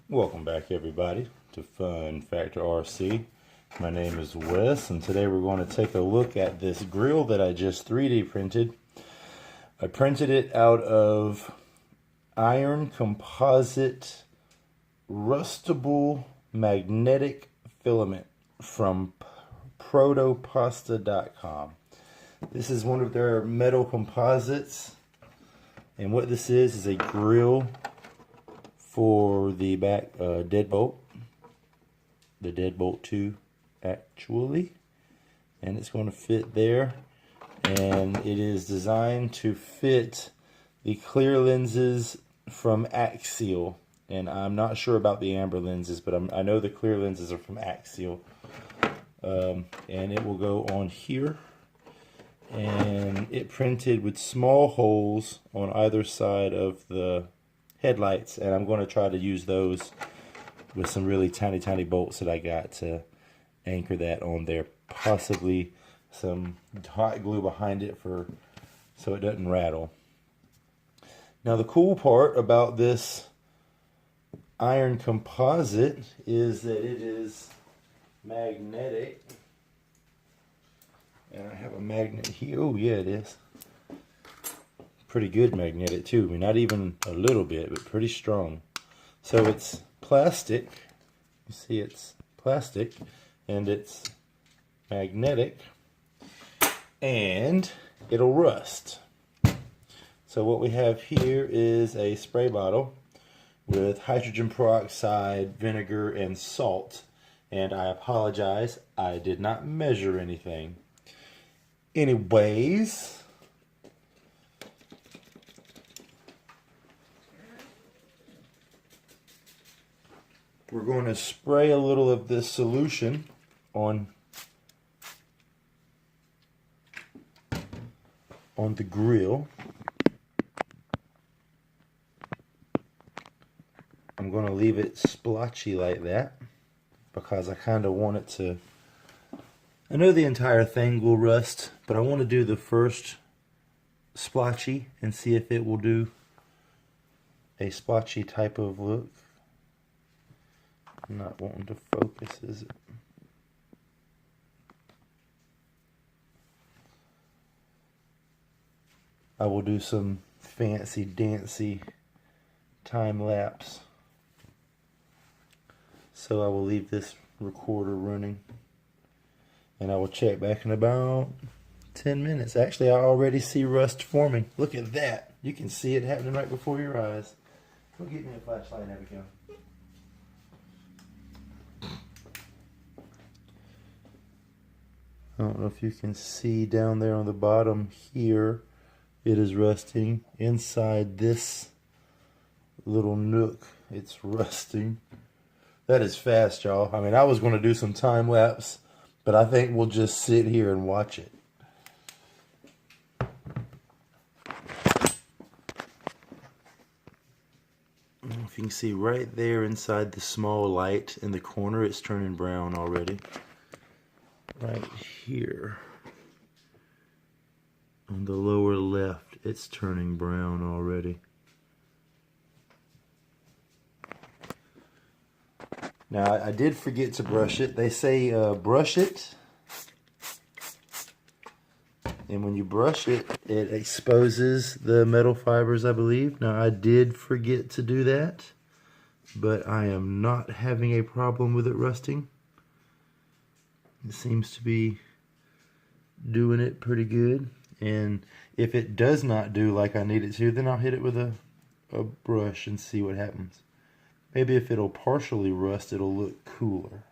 Welcome back everybody to Fun Factor RC. My name is Wes and today we're going to take a look at this grill that I just 3D printed. I printed it out of iron composite rustable magnetic filament from proto-pasta.com. This is one of their metal composites, and what this is a grill for the back deadbolt, the Deadbolt 2 actually, and it's going to fit there, and it is designed to fit the clear lenses from Axial, and I'm not sure about the amber lenses, but I know the clear lenses are from Axial, and it will go on here, and it printed with small holes on either side of the headlights, and I'm going to try to use those with some really tiny bolts that I got to anchor that on there, possibly some hot glue behind it so it doesn't rattle. Now the cool part about this iron composite is that it is magnetic, and I have a magnet here. Oh yeah, it is pretty good magnetic too. I mean, not even a little bit, but pretty strong. So it's plastic. You see, it's plastic and it's magnetic, and it'll rust. So what we have here is a spray bottle with hydrogen peroxide, vinegar, and salt. And I apologize, I did not measure anything. Anyways, we're going to spray a little of this solution on the grill. I'm going to leave it splotchy like that because I kind of want it to, I know the entire thing will rust, but I want to do the first splotchy and see if it will do a splotchy type of look. I'm not wanting to focus, is it? I will do some fancy dancy time lapse. So I will leave this recorder running, and I will check back in about 10 minutes. Actually, I already see rust forming. Look at that. You can see it happening right before your eyes. Go get me a flashlight, Abigail. I don't know if you can see down there on the bottom here, it is rusting. Inside this little nook, it's rusting. That is fast, y'all. I mean, I was going to do some time lapse, but I think we'll just sit here and watch it. If you can see right there inside the small light in the corner, it's turning brown already. Right here on the lower left, it's turning brown already. Now I did forget to brush it. They say brush it, and when you brush it, it exposes the metal fibers, I believe. Now I did forget to do that, but I am not having a problem with it rusting. It seems to be doing it pretty good, and if it does not do like I need it to, then I'll hit it with a brush and see what happens. Maybe if it'll partially rust, it'll look cooler.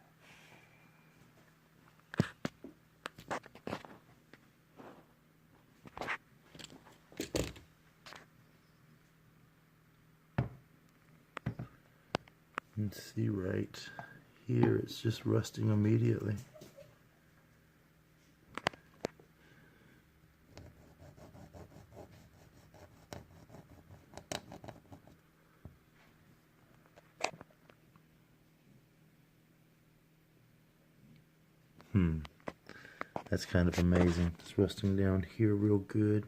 Let's see right here, it's just rusting immediately. That's kind of amazing. It's rusting down here real good.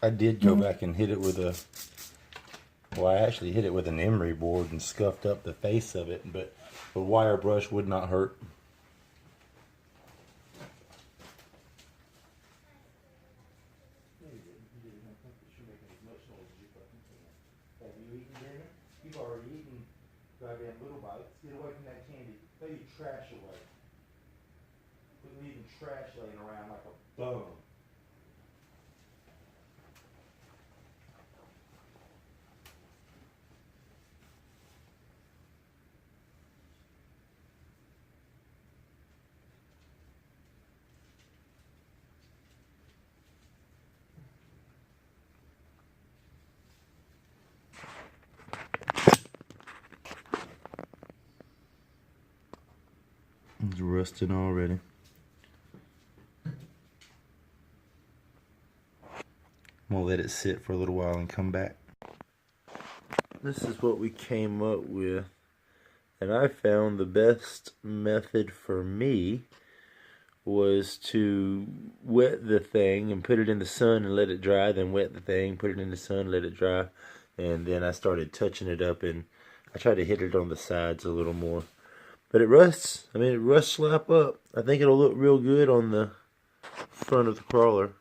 I did go back and hit it with a, well, I actually hit it with an emery board and scuffed up the face of it, but a wire brush would not hurt. Have you eaten dinner? You've already eaten goddamn little bites. Get away from that candy. Throw your trash away. Quit leaving trash laying around like a bum. It's rusting already. I'm gonna let it sit for a little while and come back. This is what we came up with, and I found the best method for me was to wet the thing and put it in the sun and let it dry, then wet the thing, put it in the sun, let it dry, and then I started touching it up, and I tried to hit it on the sides a little more. But it rusts. I mean, it rusts slap up. I think it'll look real good on the front of the crawler.